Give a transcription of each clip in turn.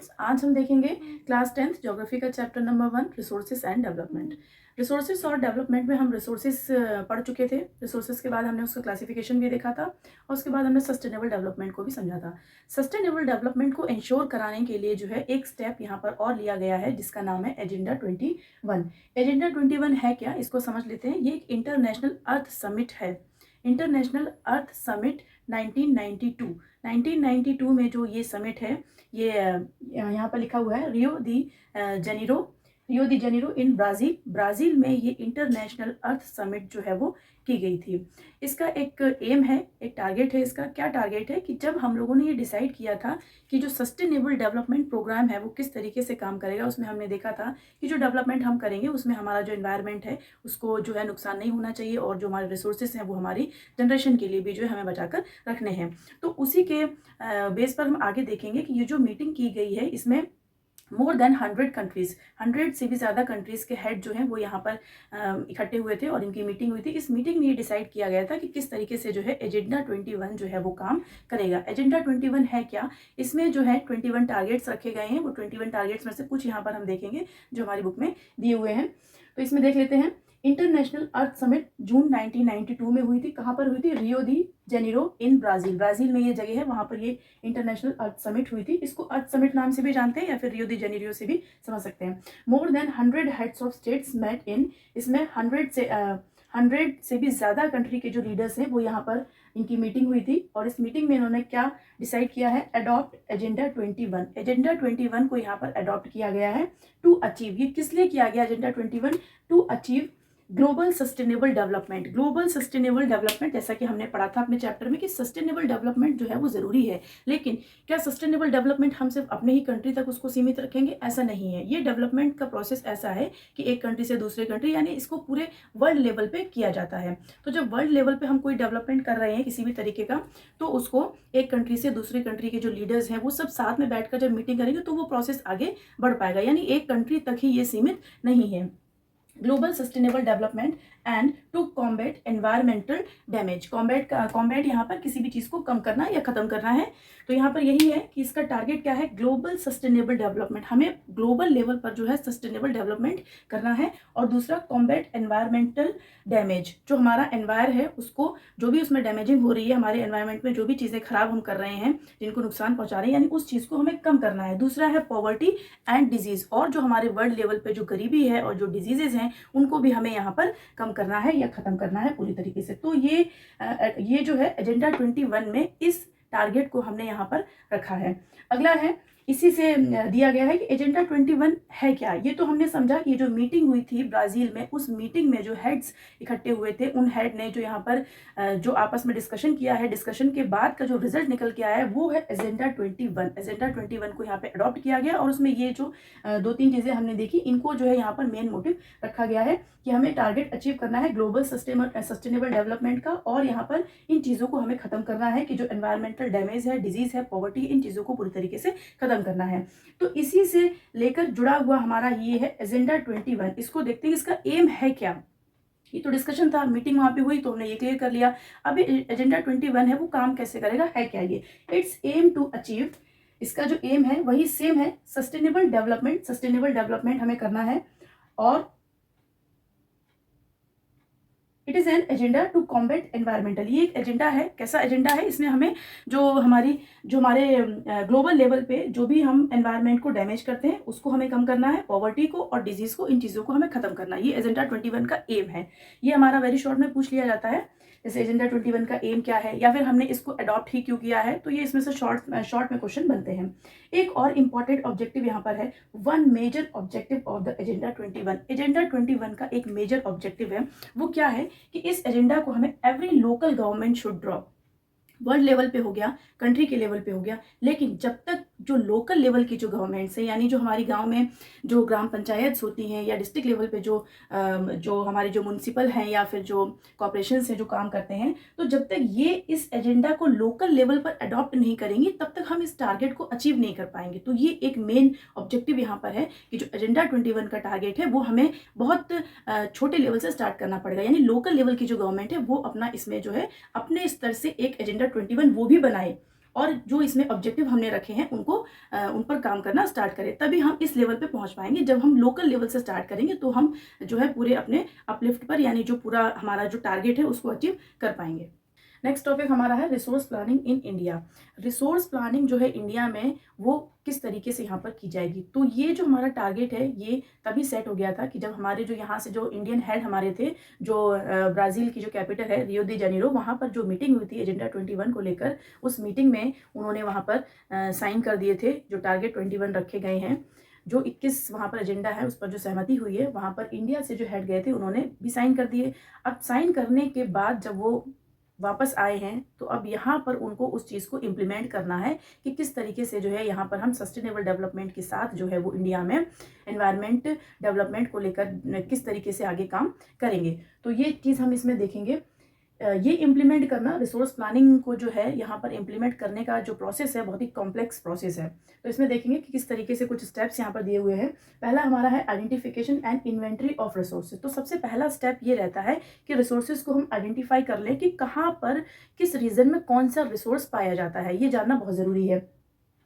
Students, आज हम देखेंगे क्लास 10th ज्योग्राफी का chapter number 1 resources and development. Resources और डेवलपमेंट में हम रिसोर्सेज पढ़ चुके थे। रिसोर्सेज के बाद हमने उसका क्लासिफिकेशन भी देखा था और उसके बाद हमने सस्टेनेबल डेवलपमेंट को भी समझा था। सस्टेनेबल डेवलपमेंट को इंश्योर कराने के लिए जो है एक स्टेप यहाँ पर और लिया गया है जिसका नाम है एजेंडा 21। एजेंडा 21 है क्या, इसको समझ लेते हैं। ये एक इंटरनेशनल अर्थ समिट है। इंटरनेशनल अर्थ समिट 1992 में जो ये समिट है, ये यहाँ पर लिखा हुआ है रियो दी जेनेरो इन ब्राज़ील में ये इंटरनेशनल अर्थ समिट जो है वो की गई थी। इसका एक एम है, एक टारगेट है। इसका क्या टारगेट है कि जब हम लोगों ने ये डिसाइड किया था कि जो सस्टेनेबल डेवलपमेंट प्रोग्राम है वो किस तरीके से काम करेगा, उसमें हमने देखा था कि जो डेवलपमेंट हम करेंगे उसमें हमारा जो एनवायरनमेंट है उसको जो है नुकसान नहीं होना चाहिए और जो हमारे रिसोर्सेज हैं वो हमारी जनरेशन के लिए भी जो है हमें बचाकर रखने हैं। तो उसी के बेस पर हम आगे देखेंगे कि ये जो मीटिंग की गई है इसमें मोर देन 100 कंट्रीज़, 100 से भी ज़्यादा कंट्रीज़ के हेड जो हैं वो यहाँ पर इकट्ठे हुए थे और इनकी मीटिंग हुई थी। इस मीटिंग में ये डिसाइड किया गया था कि किस तरीके से जो है एजेंडा 21 जो है वो काम करेगा। एजेंडा 21 है क्या, इसमें जो है 21 टारगेट्स रखे गए हैं। वो 21 टारगेट्स में से कुछ यहाँ पर हम देखेंगे जो हमारी बुक में दिए हुए हैं। तो इसमें देख लेते हैं। इंटरनेशनल अर्थ समिट जून 1992 में हुई थी। कहाँ पर हुई थी? रियो दी जेनेरो इन ब्राज़ील में ये जगह है, वहाँ पर ये इंटरनेशनल अर्थ समिट हुई थी। इसको अर्थ समिट नाम से भी जानते हैं या फिर रियो दी जेनेरो से भी समझ सकते हैं। More than 100 heads of states met in, इसमें 100 से भी ज़्यादा कंट्री के जो लीडर्स हैं वो यहाँ पर इनकी मीटिंग हुई थी और इस मीटिंग में इन्होंने क्या डिसाइड किया है? Adopt agenda 21। एजेंडा 21 को यहाँ पर अडॉप्ट किया गया है टू अचीव। ये किस लिए किया गया agenda 21? To achieve global sustainable development. Global sustainable development, जैसा कि हमने पढ़ा था अपने चैप्टर में कि सस्टेनेबल डेवलपमेंट जो है वो ज़रूरी है, लेकिन क्या सस्टेनेबल डेवलपमेंट हम सिर्फ अपने ही कंट्री तक उसको सीमित रखेंगे? ऐसा नहीं है। ये डेवलपमेंट का प्रोसेस ऐसा है कि एक कंट्री से दूसरे कंट्री, यानी इसको पूरे वर्ल्ड लेवल पे किया जाता है। तो जब वर्ल्ड लेवल पे हम कोई डेवलपमेंट कर रहे हैं किसी भी तरीके का, तो उसको एक कंट्री से दूसरी कंट्री के जो लीडर्स हैं वो सब साथ में बैठकर जब मीटिंग करेंगे तो वो प्रोसेस आगे बढ़ पाएगा, यानी एक कंट्री तक ही ये सीमित नहीं है। Global sustainable development and to combat environmental damage. Combat यहाँ पर किसी भी चीज़ को कम करना या ख़त्म करना है। तो यहाँ पर यही है कि इसका टारगेट क्या है? Global sustainable development. हमें ग्लोबल लेवल पर जो है सस्टेनेबल डेवलपमेंट करना है। और दूसरा कॉम्बैट एनवायरमेंटल डैमेज। जो हमारा एनवायर है उसको, जो भी उसमें डैमेजिंग हो रही है, हमारे एनवायरमेंट में जो भी चीज़ें खराब हम कर रहे हैं, जिनको नुकसान पहुँचा रहे हैं, यानी उस चीज़ को हमें कम करना है। दूसरा है पॉवर्टी एंड डिजीज़, और जो हमारे वर्ल्ड लेवल पर जो गरीबी है और जो डिजीजेज हैं उनको भी हमें यहाँ पर कम करना है या ख़त्म करना है पूरी तरीके से। तो ये जो है एजेंडा 21 में इस टारगेट को हमने यहाँ पर रखा है। अगला है, इसी से दिया गया है कि एजेंडा 21 है क्या। ये तो हमने समझा कि जो मीटिंग हुई थी ब्राज़ील में, उस मीटिंग में जो हेड्स इकट्ठे हुए थे, उन हेड ने जो यहाँ पर जो आपस में डिस्कशन किया है, डिस्कशन के बाद का जो रिजल्ट निकल के आया है वो है एजेंडा 21। एजेंडा 21 को यहाँ पे अडॉप्ट किया गया और उसमें ये जो 2-3 चीज़ें हमने देखी, इनको जो है यहाँ पर मेन मोटिव रखा गया है कि हमें टारगेट अचीव करना है ग्लोबल सस्टेनेबल डेवलपमेंट का, और यहाँ पर इन चीज़ों को हमें ख़त्म करना है कि जो एनवायरमेंटल डैमेज है, डिजीज़ है, पॉवर्टी, इन चीज़ों को पूरी तरीके से ख़त्म करना है। तो इसी से लेकर जुड़ा हुआ हमारा ये है एजेंडा 21। इसको देखते हैं इसका एम है क्या। ये तो डिस्कशन था, मीटिंग वहाँ पे हुई तो हमने ये क्लियर कर लिया। अब एजेंडा 21 है वो काम कैसे करेगा, है क्या ये? इट्स एम टू अचीव, इसका जो एम है वही सेम है, सस्टेनेबल डेवलपमेंट। सस्टेनेबल डेवलपमेंट हमें करना है और it is an agenda to combat environmental. ये एक एजेंडा है। कैसा एजेंडा है? इसमें हमें जो हमारे ग्लोबल लेवल पे जो भी हम एनवायरनमेंट को डैमेज करते हैं उसको हमें कम करना है, पॉवर्टी को और डिजीज़ को, इन चीज़ों को हमें ख़त्म करना है। ये एजेंडा 21 का एम है। ये हमारा वेरी शॉर्ट में पूछ लिया जाता है, जैसे एजेंडा 21 का एम क्या है, या फिर हमने इसको अडॉप्ट ही क्यों किया है। तो ये इसमें से शॉर्ट में क्वेश्चन बनते हैं। एक और इम्पॉर्टेंट ऑब्जेक्टिव यहाँ पर है, one major objective of the agenda 21। Agenda 21 का एक मेजर ऑब्जेक्टिव है, वो क्या है कि इस एजेंडा को हमें every local government should draw. World level पे हो गया, कंट्री के लेवल पे हो गया, लेकिन जब तक जो लोकल लेवल की जो गवर्नमेंट्स है, यानी जो हमारी गांव में जो ग्राम पंचायत होती हैं या डिस्ट्रिक्ट लेवल पे जो हमारे जो म्यूनसिपल हैं या फिर जो कॉर्पोरेशन से जो काम करते हैं, तो जब तक ये इस एजेंडा को लोकल लेवल पर अडॉप्ट नहीं करेंगी तब तक हम इस टारगेट को अचीव नहीं कर पाएंगे। तो ये एक मेन ऑब्जेक्टिव यहाँ पर है कि जो एजेंडा 21 का टारगेट है वो हमें बहुत छोटे लेवल से स्टार्ट करना पड़ेगा, यानी लोकल लेवल की जो गवर्नमेंट है वो अपना इसमें जो है अपने स्तर से एक एजेंडा 21 वो भी बनाए और जो इसमें ऑब्जेक्टिव हमने रखे हैं उनको उन पर काम करना स्टार्ट करें। तभी हम इस लेवल पे पहुंच पाएंगे। जब हम लोकल लेवल से स्टार्ट करेंगे तो हम जो है पूरे अपने अपलिफ्ट पर, यानी जो पूरा हमारा जो टारगेट है उसको अचीव कर पाएंगे। नेक्स्ट टॉपिक हमारा है resource planning in India. Resource planning जो है इंडिया में वो किस तरीके से यहाँ पर की जाएगी। तो ये जो हमारा टारगेट है ये तभी सेट हो गया था कि जब हमारे जो यहाँ से जो इंडियन हेड हमारे थे, जो ब्राज़ील की जो कैपिटल है रियो दी जेनेरो, वहाँ पर जो मीटिंग हुई थी एजेंडा 21 को लेकर, उस मीटिंग में उन्होंने वहाँ पर साइन कर दिए थे जो टारगेट 21 रखे गए हैं। जो 21 वहाँ पर एजेंडा है उस पर जो सहमति हुई है, वहाँ पर इंडिया से जो हेड गए थे उन्होंने भी साइन कर दिए। अब साइन करने के बाद जब वो वापस आए हैं तो अब यहाँ पर उनको उस चीज़ को इम्प्लीमेंट करना है कि किस तरीके से जो है यहाँ पर हम सस्टेनेबल डेवलपमेंट के साथ जो है वो इंडिया में एनवायरनमेंट डेवलपमेंट को लेकर किस तरीके से आगे काम करेंगे। तो ये चीज़ हम इसमें देखेंगे। ये इम्प्लीमेंट करना, रिसोर्स प्लानिंग को जो है यहाँ पर इम्प्लीमेंट करने का जो प्रोसेस है बहुत ही कॉम्प्लेक्स प्रोसेस है। तो इसमें देखेंगे कि किस तरीके से कुछ स्टेप्स यहाँ पर दिए हुए हैं। पहला हमारा है identification and inventory of resources. तो सबसे पहला स्टेप ये रहता है कि रिसोर्सेज को हम आइडेंटिफाई कर लें कि कहाँ पर किस रीजन में कौन सा रिसोर्स पाया जाता है, ये जानना बहुत ज़रूरी है।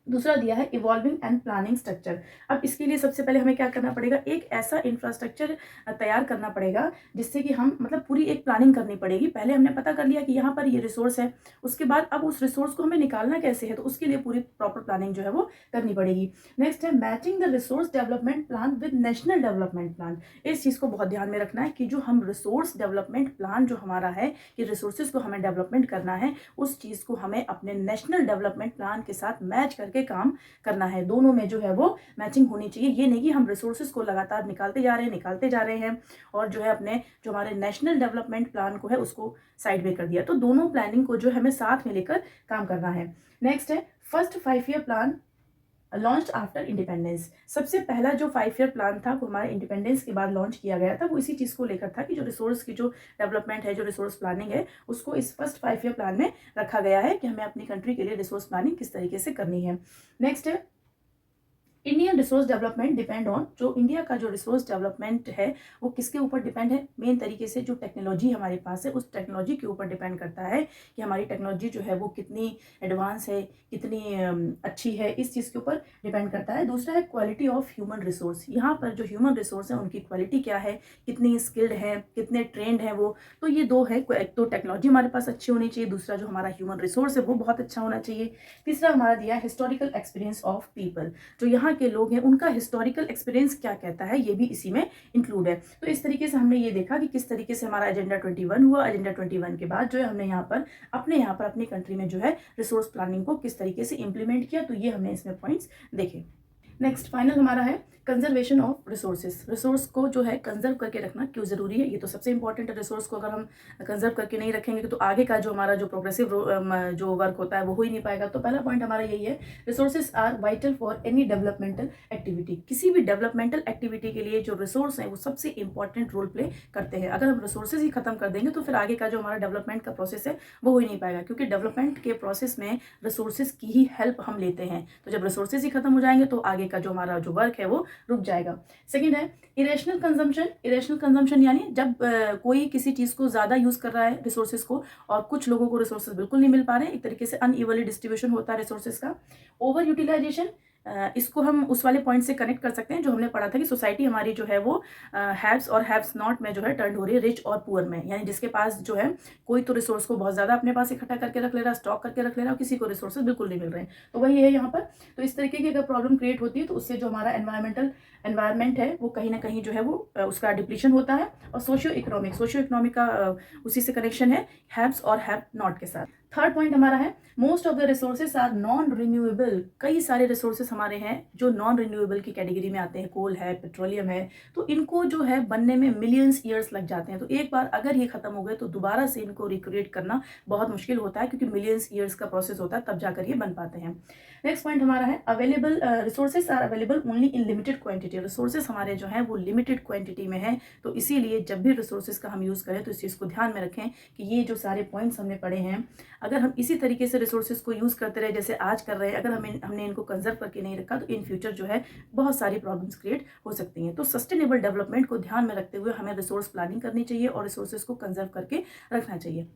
दूसरा दिया है इवॉल्विंग एंड प्लानिंग स्ट्रक्चर। अब इसके लिए सबसे पहले हमें क्या करना पड़ेगा, एक ऐसा इंफ्रास्ट्रक्चर तैयार करना पड़ेगा जिससे कि हम मतलब पूरी एक प्लानिंग करनी पड़ेगी। पहले हमने पता कर लिया कि यहाँ पर ये रिसोर्स है, उसके बाद अब उस रिसोर्स को हमें निकालना कैसे है, तो उसके लिए पूरी प्रॉपर प्लानिंग जो है वो करनी पड़ेगी। नेक्स्ट है matching the resource development plan with national development plan. इस चीज़ को बहुत ध्यान में रखना है कि जो हम रिसोर्स डेवलपमेंट प्लान जो हमारा है कि रिसोर्सेज को हमें डेवलपमेंट करना है, उस चीज़ को हमें अपने नेशनल डेवलपमेंट प्लान के साथ मैच करके काम करना है। दोनों में जो है वो मैचिंग होनी चाहिए। ये नहीं कि हम रिसोर्सेज को लगातार निकालते जा रहे हैं और जो है अपने जो हमारे नेशनल डेवलपमेंट प्लान को है उसको साइड में कर दिया। तो दोनों प्लानिंग को जो हमें साथ में लेकर काम करना है। नेक्स्ट है first 5 year plan launch after independence. सबसे पहला जो 5 ईयर प्लान था वो हमारे इंडिपेंडेंस के बाद लॉन्च किया गया था। वो इसी चीज़ को लेकर था कि जो रिसोर्स की जो डेवलपमेंट है, जो रिसोर्स प्लानिंग है, उसको इस फर्स्ट 5 ईयर प्लान में रखा गया है कि हमें अपनी कंट्री के लिए रिसोर्स प्लानिंग किस तरीके से करनी है। नेक्स्ट है Indian resource development depend on. जो इंडिया का जो रिसोर्स डेवलपमेंट है वो किसके ऊपर डिपेंड है, मेन तरीके से जो टेक्नोलॉजी हमारे पास है उस टेक्नोलॉजी के ऊपर डिपेंड करता है कि हमारी टेक्नोलॉजी जो है वो कितनी एडवांस है, कितनी अच्छी है, इस चीज़ के ऊपर डिपेंड करता है। दूसरा है क्वालिटी ऑफ ह्यूमन रिसोर्स। यहाँ पर जो ह्यूमन रिसोर्स है उनकी क्वालिटी क्या है, कितनी स्किल्ड है, कितने ट्रेंड है वो। तो ये दो है, एक तो टेक्नोलॉजी हमारे पास अच्छी होनी चाहिए, दूसरा जो हमारा ह्यूमन रिसोर्स है वो बहुत अच्छा होना चाहिए। तीसरा हमारा दिया हिस्टोरिकल एक्सपीरियंस ऑफ पीपल। जो यहाँ के लोग हैं उनका हिस्टोरिकल एक्सपीरियंस क्या कहता है, ये भी इसी में इंक्लूड है। तो इस तरीके से हमने ये देखा कि किस तरीके से हमारा एजेंडा 21 हुआ। एजेंडा 21 के बाद जो है हमने यहाँ पर अपनी कंट्री में जो है रिसोर्स प्लानिंग को किस तरीके से इंप्लीमेंट किया, तो ये हमने इसमें पॉइंट्स देखे। नेक्स्ट फाइनल हमारा है कंजर्वेशन ऑफ रिसोर्सेज। रिसोर्स को जो है कंजर्व करके रखना क्यों ज़रूरी है, ये तो सबसे इंपॉर्टेंट है। रिसोर्स को अगर हम कंजर्व करके नहीं रखेंगे तो आगे का जो हमारा जो प्रोग्रेसिव जो वर्क होता है वो हो ही नहीं पाएगा। तो पहला पॉइंट हमारा यही है, resources are vital for any developmental activity. किसी भी डेवलपमेंटल एक्टिविटी के लिए जो रिसोर्स हैं वो सबसे इंपॉर्टेंट रोल प्ले करते हैं। अगर हम रिसोर्सेज ही खत्म कर देंगे तो फिर आगे का जो हमारा डेवलपमेंट का प्रोसेस है वो हो ही नहीं पाएगा, क्योंकि डेवलपमेंट के प्रोसेस में रिसोर्सेज की ही हेल्प हम लेते हैं। तो जब रिसोर्सेज ही खत्म हो जाएंगे तो आगे का जो हमारा जो वर्क है वो रुक जाएगा। सेकंड है इरेशनल कंजम्पशन। इरेशनल कंजम्पशन यानी जब कोई किसी चीज़ को ज़्यादा यूज़ कर रहा है रिसोर्सेज को और कुछ लोगों को रिसोर्सेज बिल्कुल नहीं मिल पा रहे हैं, एक तरीके से अनइवनली डिस्ट्रीब्यूशन होता है रिसोर्सेज का। ओवर यूटिलाइजेशन, इसको हम उस वाले पॉइंट से कनेक्ट कर सकते हैं जो हमने पढ़ा था कि सोसाइटी हमारी जो है वो हैव्स और हैव्स नॉट में जो है टर्न हो रही है रिच और पुअर में। यानी जिसके पास जो है कोई तो रिसोर्स को बहुत ज़्यादा अपने पास इकट्ठा करके रख ले रहा है, स्टॉक करके रख ले रहा है, किसी को रिसोर्सेज बिल्कुल नहीं मिल रहे हैं। तो वही है यहाँ पर। तो इस तरीके की अगर प्रॉब्लम क्रिएट होती है तो उससे जो हमारा एनवायरमेंट है वो कहीं ना कहीं जो है वो उसका डिप्लीशन होता है। और सोशियो इकोनॉमिक का उसी से कनेक्शन है हैव्स और हैव नॉट के साथ। थर्ड पॉइंट हमारा है most of the resources are non renewable. कई सारे रिसोर्सेज हमारे हैं जो नॉन रिन्यूएबल की कैटेगरी में आते हैं। कोल है, पेट्रोलियम है, तो इनको जो है बनने में मिलियंस ईयर्स लग जाते हैं। तो एक बार अगर ये खत्म हो गए तो दोबारा से इनको रिक्रिएट करना बहुत मुश्किल होता है, क्योंकि मिलियंस ईयर्स का प्रोसेस होता है तब जाकर ये बन पाते हैं। नेक्स्ट पॉइंट हमारा है available resources are available only in limited quantity. Resources हमारे जो हैं वो लिमिटेड क्वांटिटी में है। तो इसीलिए जब भी रिसोर्सेज का हम यूज़ करें तो इस चीज़ को ध्यान में रखें कि ये जो सारे पॉइंट्स हमने पढ़े हैं, अगर हम इसी तरीके से रिसोर्सेज को यूज़ करते रहे जैसे आज कर रहे हैं, अगर हमने इनको कंजर्व करके नहीं रखा तो इन फ्यूचर जो है बहुत सारी प्रॉब्लम्स क्रिएट हो सकती हैं। तो सस्टेनेबल डेवलपमेंट को ध्यान में रखते हुए हमें रिसोर्स प्लानिंग करनी चाहिए और रिसोर्सेज को कंजर्व करके रखना चाहिए।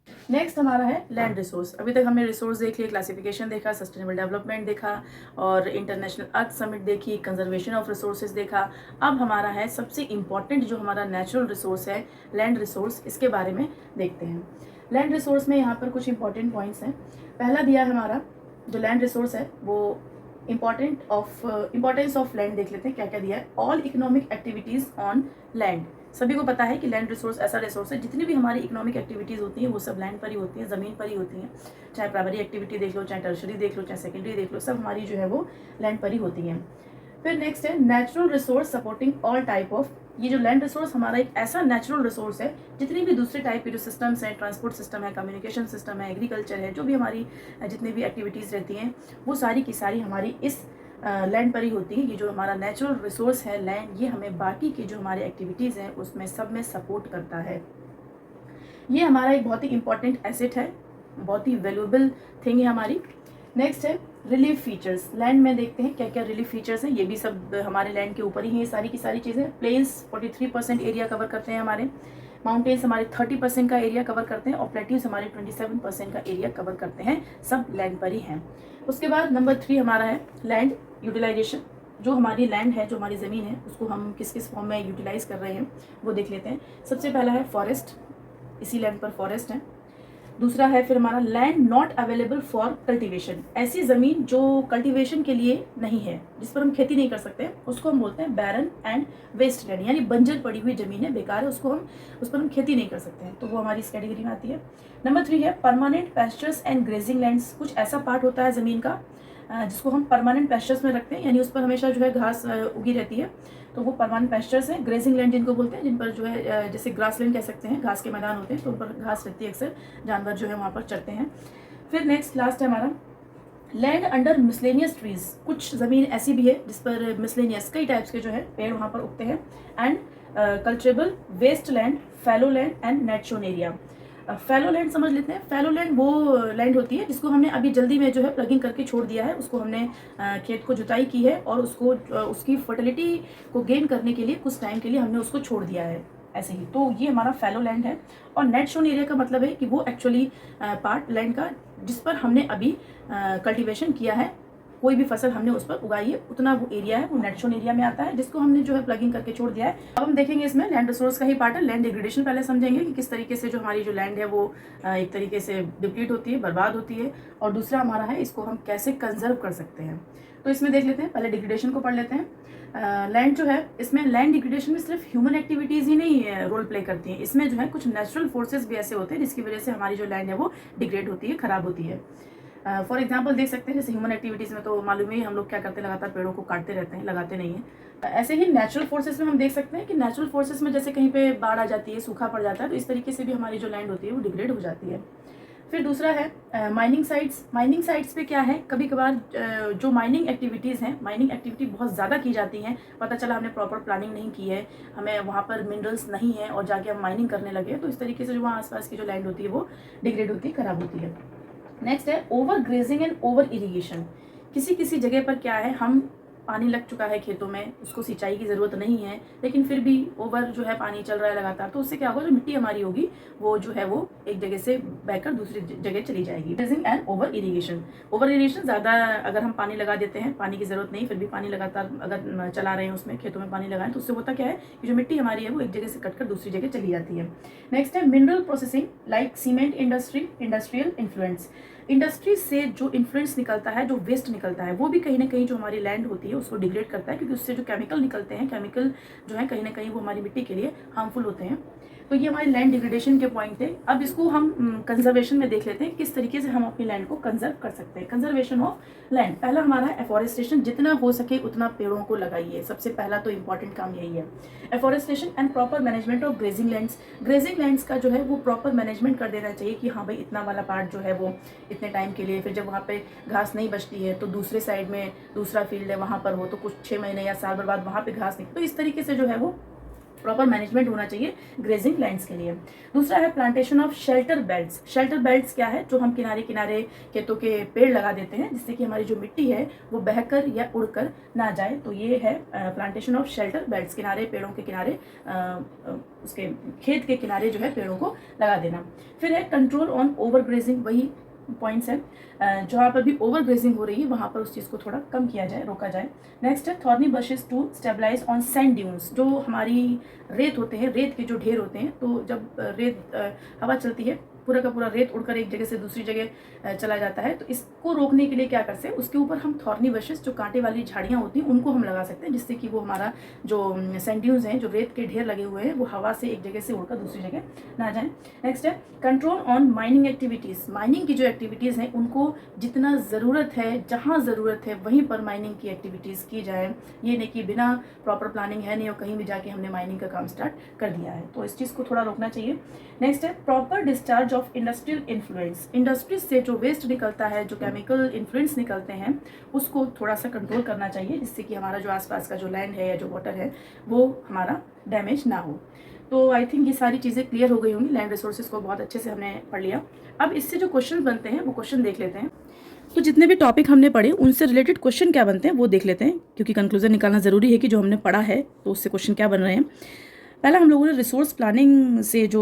नेक्स्ट हमारा है लैंड रिसोर्स। अभी तक हमने रिसोर्स देख लिया, क्लासिफिकेशन देखा, सस्टेनेबल डेवलपमेंट देखा और इंटरनेशनल अर्थ समिट देखी, कंजर्वेशन ऑफ रिसोर्सेज देखा। अब हमारा है सबसे इम्पॉर्टेंट जो हमारा नेचुरल रिसोर्स है लैंड रिसोर्स, इसके बारे में देखते हैं। लैंड रिसोर्स में यहाँ पर कुछ इंपॉर्टेंट पॉइंट्स हैं। पहला दिया है हमारा जो लैंड रिसोर्स है वो इम्पोर्टेंस ऑफ लैंड देख लेते हैं क्या क्या दिया है। All economic activities on land. सभी को पता है कि लैंड रिसोर्स ऐसा रिसोर्स है, जितनी भी हमारी इकोनॉमिक एक्टिविटीज़ होती हैं वो सब लैंड पर ही होती हैं, ज़मीन पर ही होती हैं। चाहे प्राइमरी एक्टिविटी देख लो, चाहे टर्शरी देख लो, चाहे सेकेंडरी देख लो, सब हमारी जो है वो लैंड पर ही होती हैं। फिर नेक्स्ट है natural resource supporting all type of. ये जो लैंड रिसोर्स हमारा एक ऐसा नेचुरल रिसोर्स है, जितनी भी दूसरे टाइप के जो सिस्टम्स हैं, ट्रांसपोर्ट सिस्टम है, कम्युनिकेशन सिस्टम है, एग्रीकल्चर है, जो भी हमारी जितनी भी एक्टिविटीज़ रहती हैं वो सारी की सारी हमारी इस लैंड पर ही होती है। ये जो हमारा नेचुरल रिसोर्स है लैंड, ये हमें बाकी की जो हमारी एक्टिविटीज़ हैं उसमें सब में सपोर्ट करता है। ये हमारा एक बहुत ही इंपॉर्टेंट एसेट है, बहुत ही वैल्यूएबल थिंग है हमारी। नेक्स्ट है रिलीफ फीचर्स। लैंड में देखते हैं क्या क्या रिलीफ फीचर्स हैं। ये भी सब हमारे लैंड के ऊपर ही हैं, ये सारी की सारी चीज़ें। प्लेन्स 43% एरिया कवर करते हैं हमारे, माउंटेन्स हमारे 30% का एरिया कवर करते हैं और प्लेट्यूज हमारे 27% का एरिया कवर करते हैं, सब लैंड पर ही हैं। उसके बाद नंबर 3 हमारा है लैंड यूटिलाइजेशन। जो हमारी लैंड है, जो हमारी ज़मीन है, उसको हम किस किस फॉर्म में यूटिलाइज़ कर रहे हैं वो देख लेते हैं। सबसे पहला है फॉरेस्ट, इसी लैंड पर फॉरेस्ट है। दूसरा है फिर हमारा land not available for cultivation. ऐसी ज़मीन जो कल्टीवेशन के लिए नहीं है, जिस पर हम खेती नहीं कर सकते, उसको हम बोलते हैं बैरन एंड वेस्ट लैंड, यानी बंजर पड़ी हुई ज़मीन है, बेकार है, उस पर हम खेती नहीं कर सकते हैं, तो वो हमारी इस कैटेगरी में आती है। नंबर 3 है permanent pastures and grazing lands. कुछ ऐसा पार्ट होता है ज़मीन का जिसको हम परमानेंट पैस्चर्स में रखते हैं, यानी उस पर हमेशा जो है घास उगी रहती है, तो वो परमानेंट पैस्चर्स हैं। ग्रेजिंग लैंड जिनको बोलते हैं, जिन पर जो है जैसे ग्रास लैंड कह सकते हैं, घास के मैदान होते हैं, तो उन पर घास रहती है, अक्सर जानवर जो है वहाँ पर चरते हैं। फिर नेक्स्ट लास्ट है हमारा लैंड अंडर मिसलेनियस ट्रीज। कुछ ज़मीन ऐसी भी है जिस पर मिसलेनियस कई टाइप्स के जो है पेड़ वहाँ पर उगते हैं। And culturable waste land, fallow land and net sown area. Fallow land समझ लेते हैं। फैलो लैंड वो लैंड होती है जिसको हमने अभी जल्दी में जो है प्लगिंग करके छोड़ दिया है, उसको हमने खेत को जुताई की है और उसको उसकी फर्टिलिटी को गेन करने के लिए कुछ टाइम के लिए हमने उसको छोड़ दिया है ऐसे ही, तो ये हमारा फैलो लैंड है। और नेट शोन एरिया का मतलब है कि वो एक्चुअली पार्ट लैंड का जिस पर हमने अभी कल्टीवेशन किया है, कोई भी फसल हमने उस पर उगाई है, उतना वो एरिया है, वो नेट शोन एरिया में आता है, जिसको हमने जो है प्लगिंग करके छोड़ दिया है। अब हम देखेंगे इसमें लैंड रिसोर्स का ही पार्ट है। लैंड डिग्रेडेशन पहले समझेंगे कि किस तरीके से जो हमारी जो लैंड है वो एक तरीके से डिप्लीट होती है, बर्बाद होती है, और दूसरा हमारा है इसको हम कैसे कंजर्व कर सकते हैं। तो इसमें देख लेते हैं, पहले डिग्रेडेशन को पढ़ लेते हैं। लैंड जो है, इसमें लैंड डिग्रेडेशन में सिर्फ ह्यूमन एक्टिविटीज़ ही नहीं रोल प्ले करती हैं, इसमें जो है कुछ नेचुरल फोर्सेस भी ऐसे होते हैं जिसकी वजह से हमारी जो लैंड है वो डिग्रेड होती है, खराब होती है। फॉर एग्जाम्पल देख सकते हैं, जैसे ह्यूमन एक्टिविटीज़ में तो मालूम ही हम लोग क्या करते हैं, लगातार पेड़ों को काटते रहते हैं, लगाते नहीं हैं। ऐसे ही नेचुरल फोर्सेस में हम देख सकते हैं कि नेचुरल फोर्सेस में जैसे कहीं पे बाढ़ आ जाती है, सूखा पड़ जाता है, तो इस तरीके से भी हमारी जो लैंड होती है वो डिग्रेड हो जाती है। फिर दूसरा है माइनिंग साइट्स। माइनिंग साइट्स पे क्या है, कभी कभार जो माइनिंग एक्टिविटीज़ हैं, माइनिंग एक्टिविटी बहुत ज़्यादा की जाती हैं, पता चला हमने प्रॉपर प्लानिंग नहीं की है, हमें वहाँ पर मिनरल्स नहीं है और जाके हम माइनिंग करने लगे, तो इस तरीके से जो वहाँ आसपास की जो लैंड होती है वो डिग्रेड होती है, खराब होती है। नेक्स्ट है over grazing and over irrigation. किसी किसी जगह पर क्या है, हम पानी लग चुका है खेतों में, उसको सिंचाई की ज़रूरत नहीं है, लेकिन फिर भी ओवर जो है पानी चल रहा है लगातार, तो उससे क्या होगा, जो मिट्टी हमारी होगी वो जो है वो एक जगह से बहकर दूसरी जगह चली जाएगी। Grazing and over irrigation. Over irrigation ज़्यादा अगर हम पानी लगा देते हैं, पानी की ज़रूरत नहीं, फिर भी पानी लगातार अगर चला रहे हैं, उसमें खेतों में पानी लगाएं, तो उससे होता क्या है कि जो मिट्टी हमारी है वो एक जगह से कटकर दूसरी जगह चली जाती है। नेक्स्ट है mineral processing like cement industry, industrial influence. Industry से जो इन्फ्लुएंस निकलता है, जो वेस्ट निकलता है, वो भी कहीं ना कहीं जो हमारी लैंड होती है उसको डिग्रेड करता है, क्योंकि उससे जो केमिकल निकलते हैं, केमिकल जो है कहीं ना कहीं वो हमारी मिट्टी के लिए हार्मफुल होते हैं। तो ये हमारे लैंड डिग्रेडेशन के पॉइंट थे। अब इसको हम कंजर्वेशन में देख लेते हैं, किस तरीके से हम अपनी लैंड को कंजर्व कर सकते हैं। कंजर्वेशन ऑफ लैंड, पहला हमारा एफॉरेस्टेशन। जितना हो सके उतना पेड़ों को लगाइए, सबसे पहला तो इंपॉर्टेंट काम यही है। Afforestation and proper management of grazing lands. Grazing lands का जो है वो प्रॉपर मैनेजमेंट कर देना चाहिए कि हाँ भाई इतना वाला पार्ट जो है वो इतने टाइम के लिए, फिर जब वहाँ पे घास नहीं बचती है तो दूसरे साइड में दूसरा फील्ड है वहाँ पर हो, तो कुछ 6 महीने या साल भर बाद वहाँ पे घास नहीं, तो इस तरीके से जो है वो प्रॉपर मैनेजमेंट होना चाहिए ग्रेजिंग लैंड्स के लिए। दूसरा है plantation of shelter belts. Shelter belts क्या है, जो हम किनारे किनारे खेतों के पेड़ लगा देते हैं जिससे कि हमारी जो मिट्टी है वो बहकर या उड़कर ना जाए, तो ये है प्लांटेशन ऑफ शेल्टर बेल्ट्स, किनारे पेड़ों के किनारे उसके खेत के किनारे जो है पेड़ों को लगा देना। फिर है कंट्रोल ऑन ओवर ग्रेजिंग, वही पॉइंट्स है, जहाँ पर भी ओवर ग्रेजिंग हो रही है वहाँ पर उस चीज़ को थोड़ा कम किया जाए, रोका जाए। नेक्स्ट है thorny bushes to stabilise on sand dunes. जो हमारी रेत होते हैं, रेत के जो ढेर होते हैं, तो जब रेत हवा चलती है पूरा का पूरा रेत उड़कर एक जगह से दूसरी जगह चला जाता है, तो इसको रोकने के लिए क्या कर सकते हैं, उसके ऊपर हम थॉर्नी बशेस, जो कांटे वाली झाड़ियाँ होती हैं, उनको हम लगा सकते हैं, जिससे कि वो हमारा जो सैंड ड्यून्स हैं, जो रेत के ढेर लगे हुए हैं, वो हवा से एक जगह से उड़कर दूसरी जगह ना जाए। नेक्स्ट है control on mining activities. Mining की जो एक्टिविटीज़ हैं उनको जितना ज़रूरत है, जहाँ ज़रूरत है वहीं पर माइनिंग की एक्टिविटीज़ की जाए। ये नहीं कि बिना प्रॉपर प्लानिंग है नहीं और कहीं भी जाके हमने माइनिंग का काम स्टार्ट कर दिया है, तो इस चीज़ को थोड़ा रोकना चाहिए। नेक्स्ट है proper discharge of industrial influence. Industries से जो वेस्ट निकलता है, जो केमिकल इन्फ्लुएंस निकलते हैं, उसको थोड़ा सा कंट्रोल करना चाहिए, जिससे कि हमारा जो आसपास का जो लैंड है या जो वाटर है वो हमारा डैमेज ना हो। तो आई थिंक ये सारी चीज़ें क्लियर हो गई होंगी। लैंड रिसोर्सेज को बहुत अच्छे से हमने पढ़ लिया। अब इससे जो क्वेश्चन बनते हैं वो क्वेश्चन देख लेते हैं। तो जितने भी टॉपिक हमने पढ़े उनसे रिलेटेड क्वेश्चन क्या बनते हैं वो देख लेते हैं, क्योंकि कंक्लूजन निकालना ज़रूरी है कि जो हमने पढ़ा है तो उससे क्वेश्चन क्या बन रहे हैं। पहला हम लोगों ने रिसोर्स प्लानिंग से जो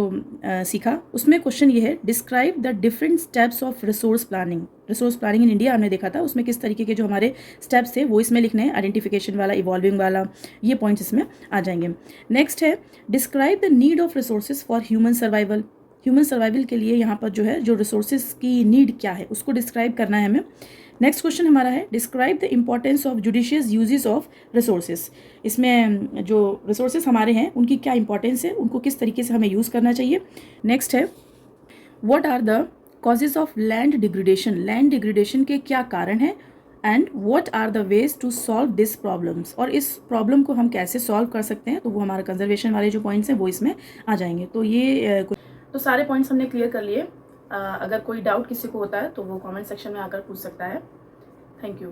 सीखा, उसमें क्वेश्चन ये है, describe the different steps of resource planning. Resource planning in India हमने देखा था, उसमें किस तरीके के जो हमारे स्टेप्स थे वो इसमें लिखने हैं, आइडेंटिफिकेशन वाला, इवॉल्विंग वाला, ये पॉइंट्स इसमें आ जाएंगे। नेक्स्ट है describe the need of resources for human survival. Human survival के लिए यहाँ पर जो है जो रिसोर्सेज की नीड क्या है उसको डिस्क्राइब करना है हमें। नेक्स्ट क्वेश्चन हमारा है describe the importance of judicious uses of resources. इसमें जो रिसोर्सेज हमारे हैं उनकी क्या इंपॉर्टेंस है, उनको किस तरीके से हमें यूज़ करना चाहिए। नेक्स्ट है what are the causes of land degradation. Land degradation के क्या कारण हैं and what are the ways to solve this problems, और इस प्रॉब्लम को हम कैसे सॉल्व कर सकते हैं, तो वो हमारा कंजर्वेशन वाले जो पॉइंट्स हैं वो इसमें आ जाएंगे। तो ये तो सारे पॉइंट्स हमने क्लियर कर लिए। अगर कोई डाउट किसी को होता है तो वो कमेंट सेक्शन में आकर पूछ सकता है। Thank you.